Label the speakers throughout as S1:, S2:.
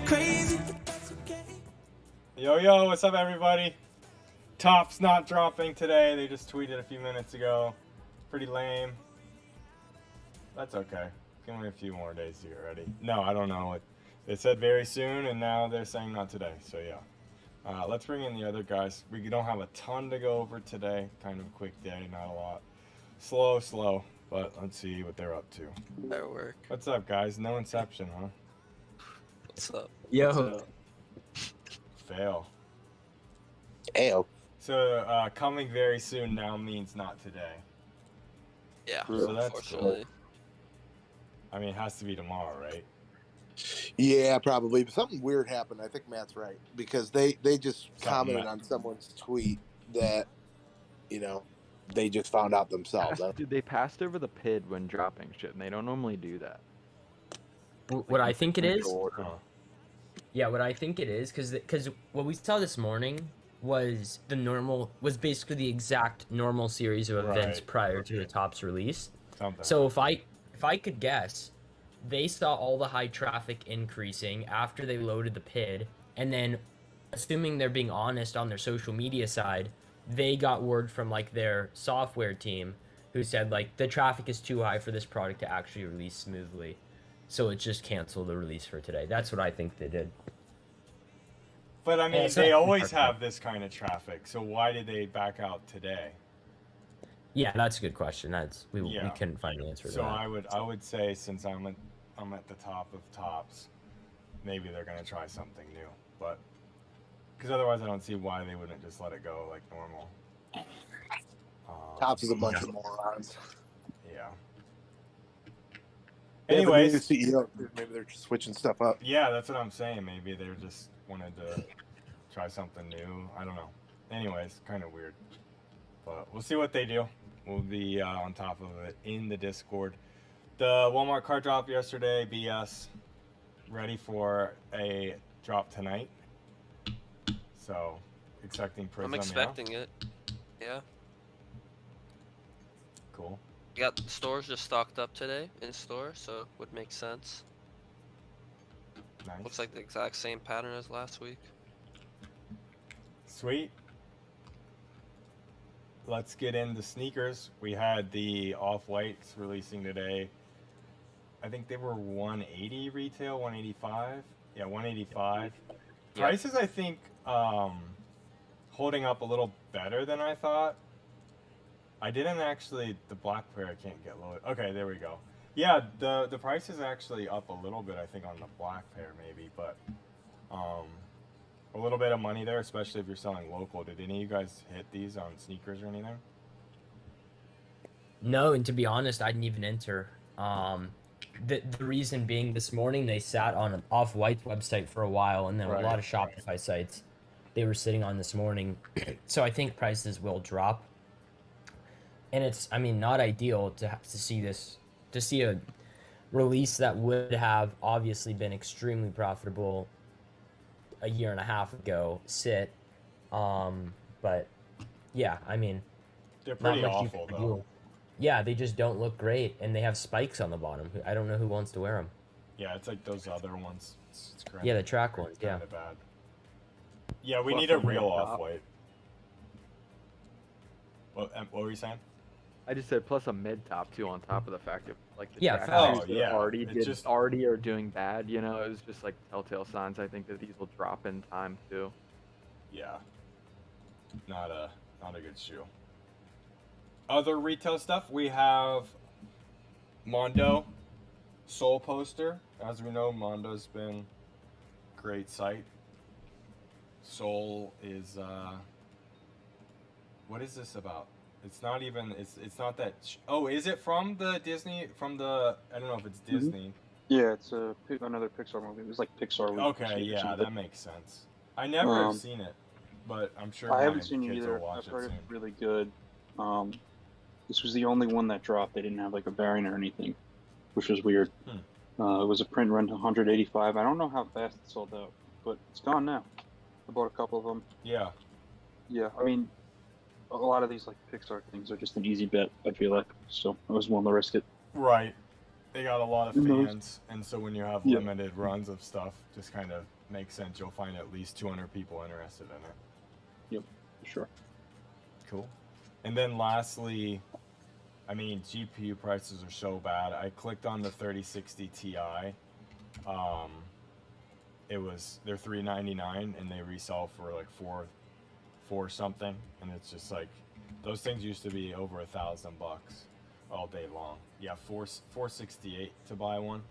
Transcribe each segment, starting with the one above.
S1: crazy, but that's okay.
S2: Yo, what's up, everybody? Top's not dropping today. They just tweeted a few minutes ago. Pretty lame. That's okay. Only a few more days to get ready. No, I don't know. They said very soon, and now they're saying not today. So, yeah. Let's bring in the other guys. We don't have a ton to go over today. Kind of a quick day, not a lot. Slow. But let's see what they're up to.
S3: That'll work.
S2: What's up, guys? No Inception, huh?
S3: What's up?
S4: Yo.
S3: What's up?
S2: Fail.
S5: Ayo.
S2: So, coming very soon now means not today.
S3: Yeah,
S2: So that's
S3: unfortunately.
S2: I mean, it has to be tomorrow, right?
S5: Yeah, probably. But something weird happened. I think Matt's right. Because they just commented on someone's tweet that, they just found out themselves.
S4: Dude, they passed over the PID when dropping shit, and they don't normally do that.
S6: What I think it is?
S2: Huh.
S6: Yeah, what I think it is, because what we saw this morning was basically the exact normal series of events
S2: Right.
S6: prior to the Top's release.
S2: Something.
S6: So if I could guess, they saw all the high traffic increasing after they loaded the PID, and then, assuming they're being honest on their social media side, they got word from like their software team who said like the traffic is too high for this product to actually release smoothly. So it just canceled the release for today. That's what I think they did.
S2: But I mean,
S6: it's
S2: they
S6: not-
S2: always have this kind of traffic. So why did they back out today?
S6: Yeah, that's a good question. We
S2: Yeah.
S6: couldn't find an answer to
S2: So
S6: that.
S2: I would say, since I'm at the top of tops, maybe they're gonna try something new. But because otherwise, I don't see why they wouldn't just let it go like normal.
S5: Tops is a bunch of morons.
S2: Yeah.
S5: They have a new
S2: Anyways,
S5: CEO. Maybe they're just switching stuff up.
S2: yeah, that's what I'm saying. Maybe they just wanted to try something new. I don't know. Anyways, kind of weird. But we'll see what they do. We'll be on top of it in the Discord. The Walmart card drop yesterday, BS. Ready for a drop tonight. So, expecting Prism.
S3: I'm expecting it. Yeah.
S2: Cool.
S3: We got the stores just stocked up today in store, so it would make sense.
S2: Nice.
S3: Looks like the exact same pattern as last week.
S2: Sweet. Let's get into sneakers. We had the Off-Whites releasing today. I think they were 180 retail, 185. Yeah, 185.
S3: Yeah.
S2: Prices, I think, holding up a little better than I thought. I didn't actually, the black pair I can't get loaded. Okay, there we go. Yeah, the price is actually up a little bit, I think, on the black pair maybe, but a little bit of money there, especially if you're selling local. Did any of you guys hit these on sneakers or anything?
S6: No, and to be honest, I didn't even enter. The reason being, this morning they sat on an Off-White's website for a while, and then
S2: Right.
S6: a lot of Shopify sites they were sitting on this morning. So I think prices will drop. And it's, I mean, not ideal to see a release that would have obviously been extremely profitable a year and a half ago sit. But yeah, I mean,
S2: They're
S6: not
S2: pretty
S6: much you
S2: awful,
S6: can
S2: though.
S6: do. Yeah, they just don't look great, and they have spikes on the bottom. I don't know who wants to wear them.
S2: Yeah, it's like those other ones. It's
S6: Yeah, the track ones. Yeah.
S2: kind of bad. Yeah, we
S4: Plus
S2: need a
S4: the
S2: real
S4: red top.
S2: Off-White. What were you saying?
S4: I just said plus a mid top too, on top of the fact that like the
S6: Yeah,
S4: track
S6: facts.
S4: shoes
S2: Oh, yeah.
S4: that already are doing bad. It was just like telltale signs. I think that these will drop in time too.
S2: Yeah. Not a good shoe. Other retail stuff, we have Mondo Soul Poster. As we know, Mondo's been a great site. Soul is what is this about? It's not even it's not that oh, is it from the Disney I don't know if it's Disney.
S7: Yeah, it's another Pixar movie. It was like Pixar Week.
S2: Okay, yeah, that makes sense. I never have seen it, but I'm sure
S7: I
S2: my
S7: haven't seen it
S2: kids
S7: either.
S2: will watch
S7: I've
S2: it
S7: heard
S2: soon.
S7: it's really good. This was the only one that dropped. They didn't have like a variant or anything, which was weird. It was a print run to 185. I don't know how fast it sold out, but it's gone now. I bought a couple of them.
S2: Yeah.
S7: Yeah, I mean, a lot of these like Pixar things are just an easy bet. I feel like, so I was willing to risk it.
S2: Right. They got a lot of
S7: And those-
S2: fans, and so when you have
S7: Yeah.
S2: limited runs of stuff, just kind of makes sense. You'll find at least 200 people interested in it.
S7: Yep, sure.
S2: Cool. And then lastly, I mean, GPU prices are so bad. I clicked on the 3060 Ti. They're $399 and they resell for like four something, and it's just like those things used to be over $1,000 all day long. Yeah, $468 to buy one.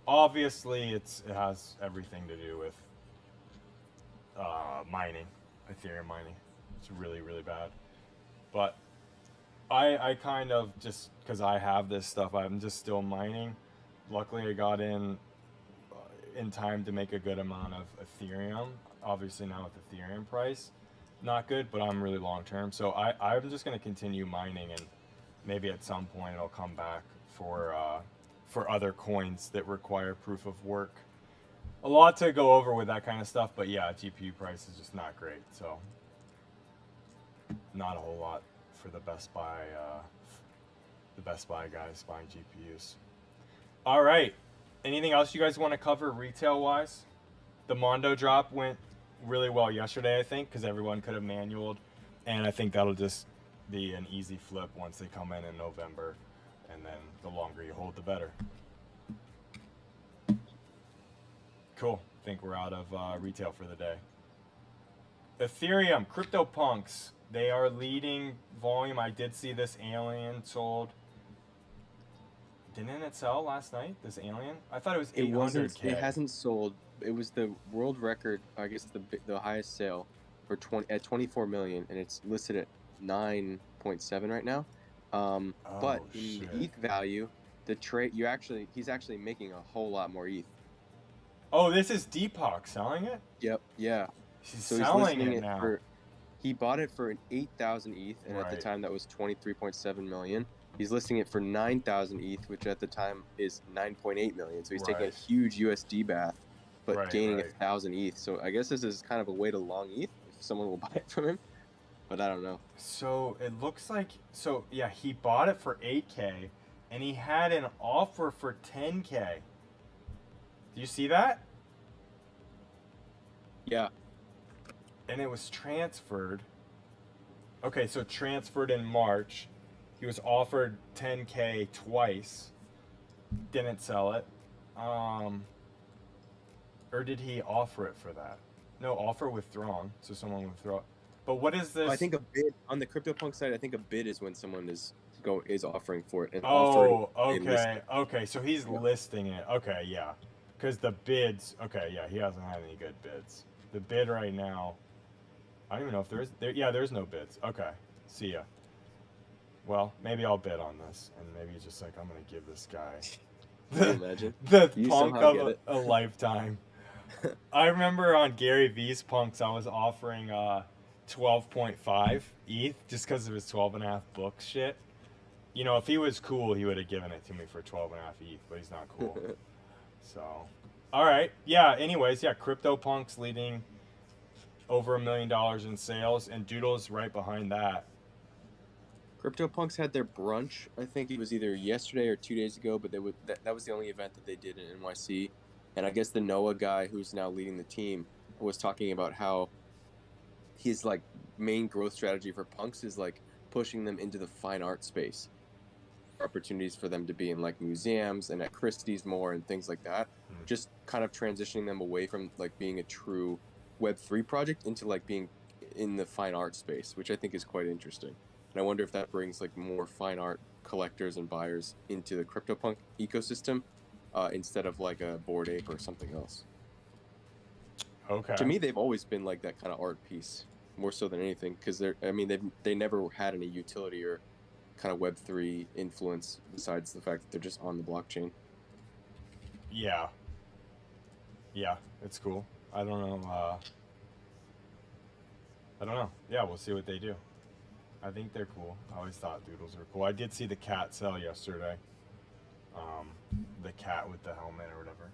S2: Obviously, it has everything to do with mining, Ethereum mining. It's really, really bad. But I kind of, just because I have this stuff, I'm just still mining. Luckily, I got in time to make a good amount of Ethereum. Obviously, now with Ethereum price, not good, but I'm really long term. So I'm just going to continue mining, and maybe at some point it'll come back for other coins that require proof of work. A lot to go over with that kind of stuff, but yeah, GPU price is just not great. So not a whole lot for the Best Buy guys buying GPUs. All right. Anything else you guys want to cover retail wise? The Mondo drop went really well yesterday, I think, because everyone could have manualed, and I think that'll just be an easy flip once they come in November, and then the longer you hold, the better. Cool. I think we're out of retail for the day. Ethereum, CryptoPunks, they are leading volume. I did see this alien sold. Didn't it sell last night, this alien? I thought it was 800K.
S1: It hasn't sold. It was the world record, I guess the highest sale for 24 million, and it's listed at 9.7 right now. But in ETH value, he's actually making a whole lot more ETH.
S2: Oh, this is Deepak selling it?
S1: Yep, yeah.
S2: She's
S1: So
S2: selling
S1: he's listing
S2: it now.
S1: He bought it for an 8,000 ETH, and at the
S2: Right.
S1: time that was 23.7 million. He's listing it for 9,000 ETH, which at the time is 9.8 million. So he's taking a
S2: Right.
S1: huge USD bath, but
S2: Right,
S1: gaining
S2: right.
S1: 1,000 ETH. So I guess this is kind of a way to long ETH if someone will buy it from him. But I don't know.
S2: So it looks like, so yeah, he bought it for 8K, and he had an offer for 10K. Do you see that?
S1: Yeah.
S2: And it was transferred. Okay, so transferred in March. He was offered 10K twice. Didn't sell it. Or did he offer it for that? No, offer withdrawn. So someone withdraw. But what is this?
S1: I think a bid on the CryptoPunk side. I think a bid is when someone is offering for it. And
S2: Oh,
S1: offering a list.
S2: okay. Okay, so he's listing it. Okay, yeah. Because the bids, okay, yeah, he hasn't had any good bids. The bid right now, I don't even know if there's no bids. Okay, see ya. Well, maybe I'll bid on this, and maybe it's just like, I'm going to give this guy
S1: Can you imagine?
S2: the
S1: You
S2: punk
S1: somehow
S2: of
S1: get it.
S2: a lifetime. I remember on Gary V's punks, I was offering 12.5 ETH just because of his 12.5 book shit. You know, if he was cool, he would have given it to me for 12.5 ETH, but he's not cool. So, all right. Yeah, anyways, yeah, CryptoPunks leading over $1 million in sales, and Doodle's right behind that.
S1: CryptoPunks had their brunch. I think it was either yesterday or 2 days ago, but that was the only event that they did in NYC. And I guess the Noah guy, who's now leading the team, was talking about how his like main growth strategy for punks is like pushing them into the fine art space, opportunities for them to be in like museums and at Christie's more and things like that. Just kind of transitioning them away from like being a true Web3 project into like being in the fine art space, which I think is quite interesting. And I wonder if that brings like more fine art collectors and buyers into the CryptoPunk ecosystem instead of like a Bored Ape or something else.
S2: Okay.
S1: To me, they've always been like that kind of art piece, more so than anything, because they never had any utility or kind of Web3 influence besides the fact that they're just on the blockchain.
S2: Yeah. Yeah, it's cool. I don't know. Yeah, we'll see what they do. I think they're cool. I always thought Doodles were cool. I did see the cat sell yesterday. The cat with the helmet or whatever.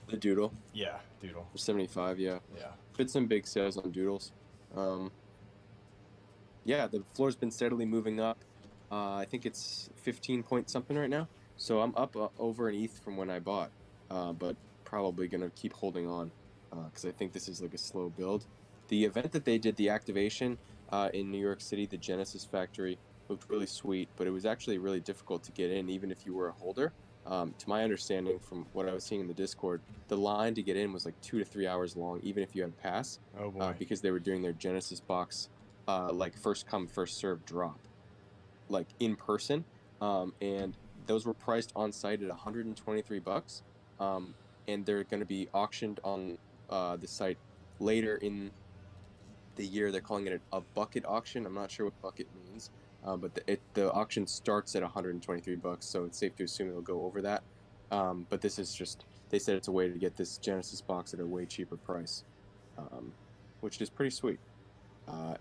S1: The Doodle
S2: Yeah, Doodle.
S1: for 75, yeah.
S2: Yeah.
S1: Been some big sales on Doodles. Yeah, the floor's been steadily moving up. I think it's 15 point something right now. So I'm up over an ETH from when I bought, but probably gonna keep holding on because I think this is like a slow build. The event that they did, the activation in New York City, the Genesis factory, looked really sweet, but it was actually really difficult to get in, even if you were a holder. To my understanding, from what I was seeing in the Discord, the line to get in was like 2 to 3 hours long, even if you had a pass,
S2: Oh boy.
S1: because they were doing their Genesis box like first come first serve drop, like in person, and those were priced on site at $123, and they're going to be auctioned on the site later in the year. They're calling it a bucket auction. I'm not sure what bucket means, but the auction starts at $123, so it's safe to assume it'll go over that. But this is just, they said it's a way to get this Genesis box at a way cheaper price, which is pretty sweet.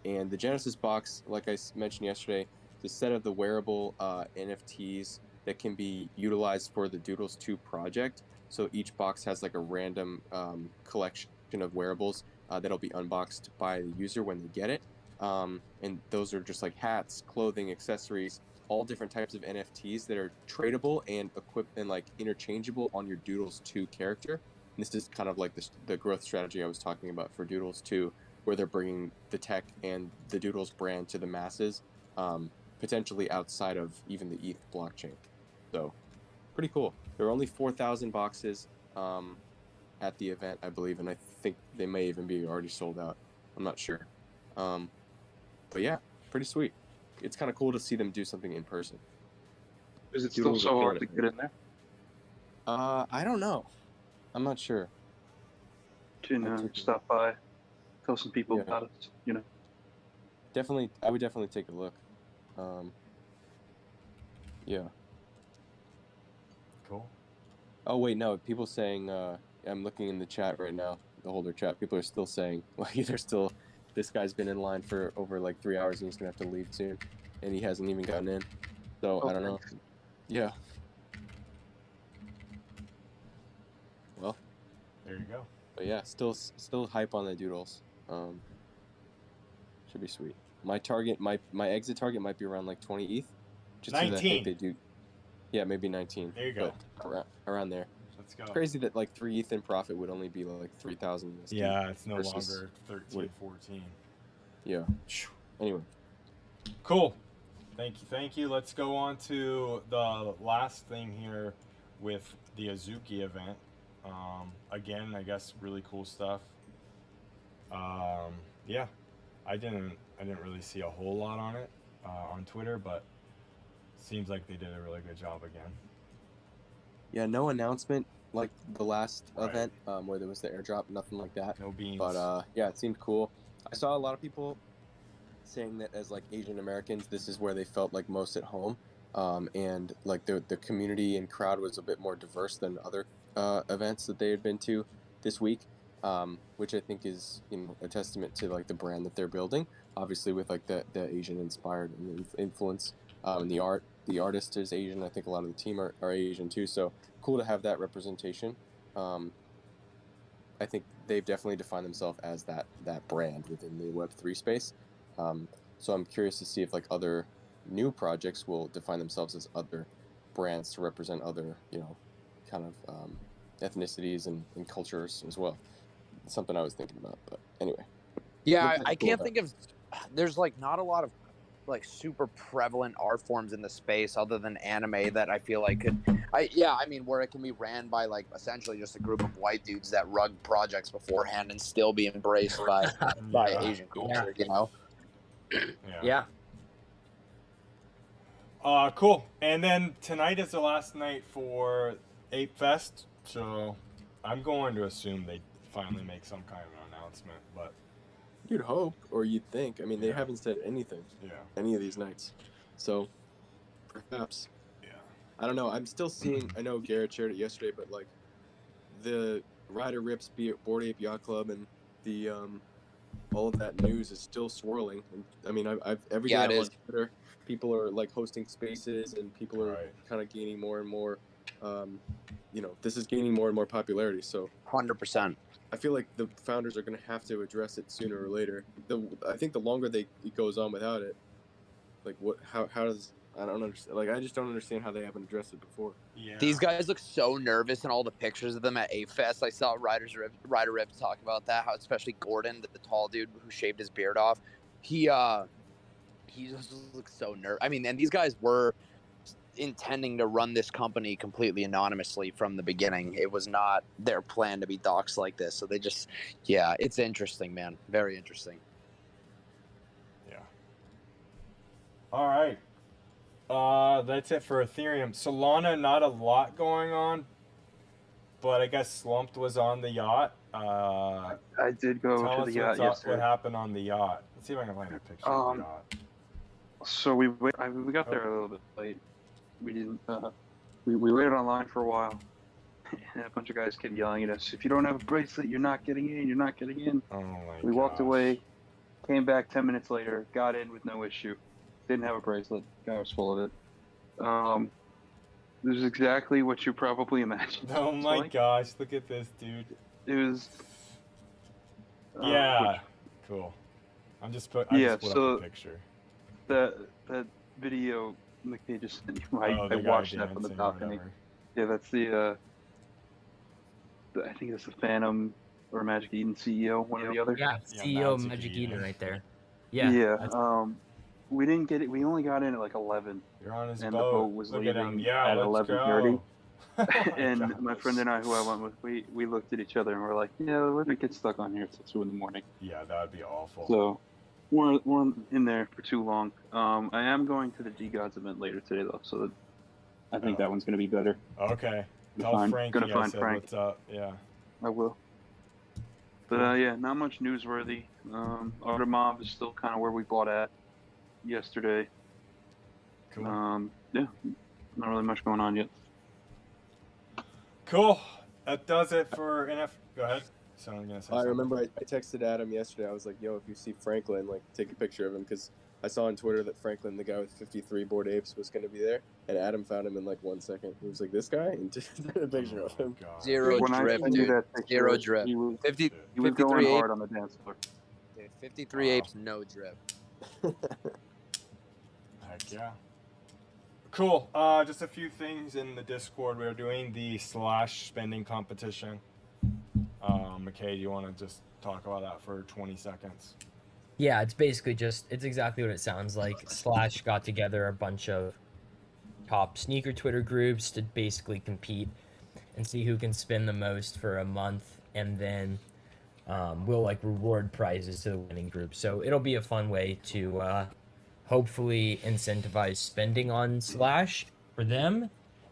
S1: And the Genesis box, like I mentioned yesterday, is a set of the wearable NFTs that can be utilized for the Doodles 2 project. So each box has like a random collection of wearables that'll be unboxed by the user when they get it. And those are just like hats, clothing, accessories, all different types of NFTs that are tradable and equipped and like interchangeable on your Doodles 2 character. And this is kind of like the growth strategy I was talking about for Doodles 2, where they're bringing the tech and the Doodles brand to the masses, potentially outside of even the ETH blockchain. So pretty cool. There are only 4,000 boxes at the event, I believe, and I think they may even be already sold out. I'm not sure. But yeah, pretty sweet. It's kind of cool to see them do something in person.
S7: Is it still
S1: Doodles
S7: so
S1: are
S7: hard to
S1: killing
S7: get in there?
S1: I don't know. I'm not sure.
S7: To stop by, tell some people
S1: Yeah.
S7: about it. You know.
S1: Definitely, I would definitely take a look. Yeah.
S2: Cool.
S1: Oh wait, no. People saying I'm looking in the chat right now, the holder chat. People are still saying like they're still. This guy's been in line for over like 3 hours and he's gonna have to leave soon, and he hasn't even gotten in. So I don't know. Yeah. Well,
S2: There you go.
S1: but yeah, still hype on the Doodles. Should be sweet. My target, my exit target might be around like 20 ETH. Just 'cause I
S2: 19.
S1: think they do. Yeah, maybe 19.
S2: There you go.
S1: But around there.
S2: Let's go.
S1: It's crazy that like 3 ETH in profit would only be like 3,000 USD.
S2: Yeah, it's no
S1: versus
S2: longer 13, 14.
S1: Yeah. Anyway.
S2: Cool. Thank you. Let's go on to the last thing here with the Azuki event. Again, I guess really cool stuff. Yeah, I didn't really see a whole lot on it on Twitter, but seems like they did a really good job again.
S1: Yeah, no announcement like the last
S2: Right.
S1: event where there was the airdrop, nothing like that.
S2: No beans.
S1: But yeah, it seemed cool. I saw a lot of people saying that as like Asian Americans, this is where they felt like most at home, and like the community and crowd was a bit more diverse than other events that they had been to this week, which I think is a testament to like the brand that they're building. Obviously, with like the Asian inspired influence, and the art. The artist is Asian. I think a lot of the team are Asian too. So cool to have that representation. I think they've definitely defined themselves as that brand within the Web3 space. So I'm curious to see if like other new projects will define themselves as other brands to represent other, kind of ethnicities and cultures as well. It's something I was thinking about, but anyway.
S8: Yeah,
S1: Looks like
S8: I
S1: a cool
S8: can't
S1: event.
S8: think of. There's like not a lot of like super prevalent art forms in the space other than anime that I feel like could. I mean, where it can be ran by like essentially just a group of white dudes that rug projects beforehand and still be embraced by
S2: Yeah.
S8: Asian culture. You know.
S6: Yeah.
S2: Cool. And then tonight is the last night for Ape Fest, so I'm going to assume they finally make some kind of an announcement. But
S1: You'd hope, or you'd think. I mean, they
S2: Yeah.
S1: haven't said anything
S2: yeah,
S1: any of these nights, so perhaps.
S2: yeah,
S1: I don't know. I'm still seeing. I know Garrett shared it yesterday, but like the Rider Rips Board Ape Yacht Club and the all of that news is still swirling. And I mean, I've every day
S8: Yeah, it
S1: I'm on
S8: is.
S1: Twitter, people are like hosting spaces, and people are
S2: Right.
S1: kind of gaining more and more. This is gaining more and more popularity. So
S8: 100%.
S1: I feel like the founders are going to have to address it sooner or later. I think the longer it goes on without it, like how does I don't understand. Like, I just don't understand how they haven't addressed it before.
S2: Yeah.
S8: These guys look so nervous in all the pictures of them at A-Fest. I saw Ryder Rip talk about that, how especially Gordon, the tall dude who shaved his beard off. He just looks so nervous. I mean, and these guys were intending to run this company completely anonymously from the beginning. It was not their plan to be doxxed like this. So they just, yeah, it's interesting, man. Very interesting.
S2: Yeah. All right. That's it for Ethereum. Solana, not a lot going on, but I guess Slumped was on the yacht.
S7: I did go
S2: Tell
S7: to
S2: us
S7: the yacht yesterday.
S2: what happened on the yacht. Let's see if I can find a picture of the yacht.
S7: So we got there a little bit late. We didn't. We waited online for a while, and a bunch of guys kept yelling at us, "If you don't have a bracelet, you're not getting in. You're not getting in."
S2: Oh my
S7: We walked
S2: gosh.
S7: away, came back 10 minutes later, got in with no issue. Didn't have a bracelet. Guy was full of it. This is exactly what you probably imagined.
S2: Oh my
S7: Like,
S2: gosh! Look at this, dude.
S7: It was.
S2: Yeah. Cool. I just put up the picture.
S7: That video McKay just sent you. I
S2: the guy
S7: watched that from the
S2: dancing or
S7: balcony.
S2: whatever.
S7: Yeah, that's the I think it's the Phantom or Magic Eden CEO, one or the other.
S6: Yeah,
S2: Yeah,
S6: CEO
S2: Magic
S6: Magic
S2: Eden.
S6: Eden right there. Yeah.
S7: Yeah.
S6: that's-
S7: We didn't get it. We only got in at like 11,
S2: You're on his
S7: and
S2: boat.
S7: the boat was
S2: Look at him.
S7: leaving
S2: Yeah,
S7: at
S2: let's
S7: 11:30.
S2: go. Oh
S7: and my
S2: gosh.
S7: friend and I, who I went with, we looked at each other and we're like, yeah, we're gonna get stuck on here till 2 in the morning.
S2: Yeah, that would be awful.
S7: So we're in there for too long. I am going to the G Gods event later today though, so that I think that one's gonna be better.
S2: Okay.
S7: Gonna
S2: Tell
S7: find-
S2: Frankie
S7: gonna
S2: I
S7: find
S2: said
S7: Frank.
S2: what's up. Yeah.
S7: I will. But yeah, not much newsworthy. Artemov is still kind of where we bought at yesterday.
S2: Cool.
S7: Yeah, not really much going on yet.
S2: Cool. That does it for NF. Go ahead. Someone gonna say
S1: I
S2: something.
S1: remember I texted Adam yesterday. I was like, "Yo, if you see Franklin, like, take a picture of him," because I saw on Twitter that Franklin, the guy with 53 bored apes, was going to be there, and Adam found him in like 1 second. He was like, "This guy," and just took a picture of him.
S2: God.
S8: Zero
S7: When I
S8: drip,
S7: sent you
S8: dude.
S7: that picture,
S8: Zero drip.
S7: He was,
S8: 50,
S7: he was
S8: 53
S7: going
S8: apes.
S7: hard on the dance floor.
S8: Dude, 53 apes, no drip.
S2: Heck yeah. Cool. Just a few things in the Discord. We're doing the slash spending competition. McKay, do you want to just talk about that for 20 seconds?
S6: Yeah, it's basically it's exactly what it sounds like. Slash got together a bunch of top sneaker Twitter groups to basically compete and see who can spend the most for a month, and then we'll like reward prizes to the winning group. So it'll be a fun way to hopefully incentivize spending on Slash for them,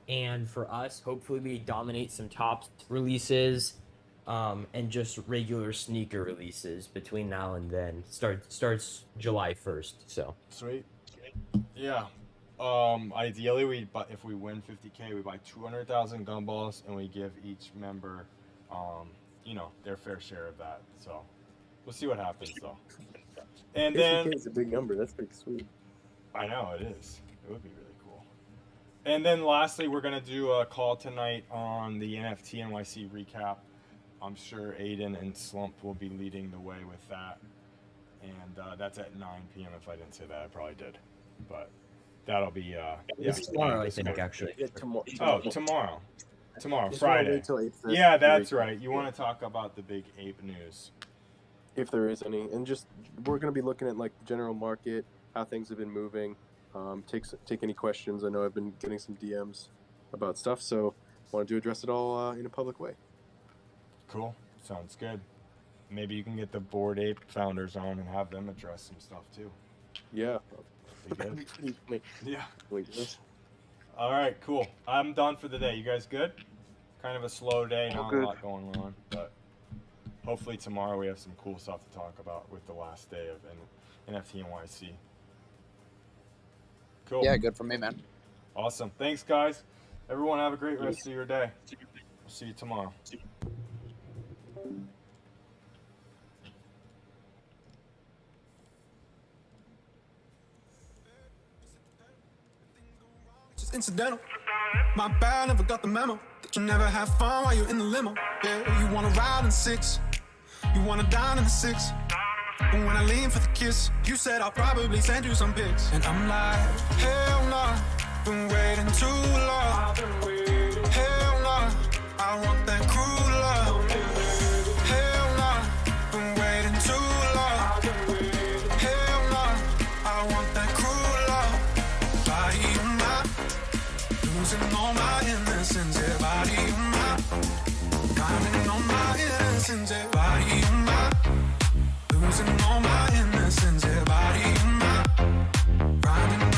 S6: and for us, hopefully we dominate some top releases. And just regular sneaker releases between now and then. Starts July 1st. So
S2: Sweet. Yeah. Ideally, if we win 50K, we buy 200,000 gumballs, and we give each member, their fair share of that. So we'll see what happens, though. And then
S1: 50K is a big number. That's pretty sweet.
S2: I know it is. It would be really cool. And then lastly, we're gonna do a call tonight on the NFT NYC recap. I'm sure Aiden and Slump will be leading the way with that. And that's at 9 p.m. If I didn't say that, I probably did. But that'll be,
S6: it's tomorrow, I think, actually.
S1: Yeah, tomorrow.
S2: Tomorrow. Tomorrow,
S1: Just wanna
S2: Friday.
S1: wait till 8:30
S2: Yeah, that's
S1: to
S2: right. You want to talk about the big ape news.
S1: if there is any, and just we're gonna be looking at like the general market, how things have been moving. Take any questions. I know I've been getting some DMs about stuff, so wanted to address it all in a public way.
S2: Cool. Sounds good. Maybe you can get the Bored Ape founders on and have them address some stuff too.
S1: Yeah.
S2: Be good.
S1: That'd be pretty funny.
S2: Yeah.
S1: Wait, this-
S2: All right, cool. I'm done for the day. You guys good? Kind of a slow day,
S7: All
S2: not
S7: good.
S2: a lot going on, but hopefully tomorrow we have some cool stuff to talk about with the last day of NFT NYC. Cool.
S8: Yeah, good for me, man.
S2: Awesome. Thanks, guys. Everyone have a great rest of your day. We'll see you tomorrow.
S9: Just incidental. My bad, never got the memo. That you never have fun while you're in the limo. Yeah, you wanna ride in 6. You wanna dine in the 6. But when I lean for the kiss, you said I'll probably send you some pics. And I'm like, hell nah, been waiting too long.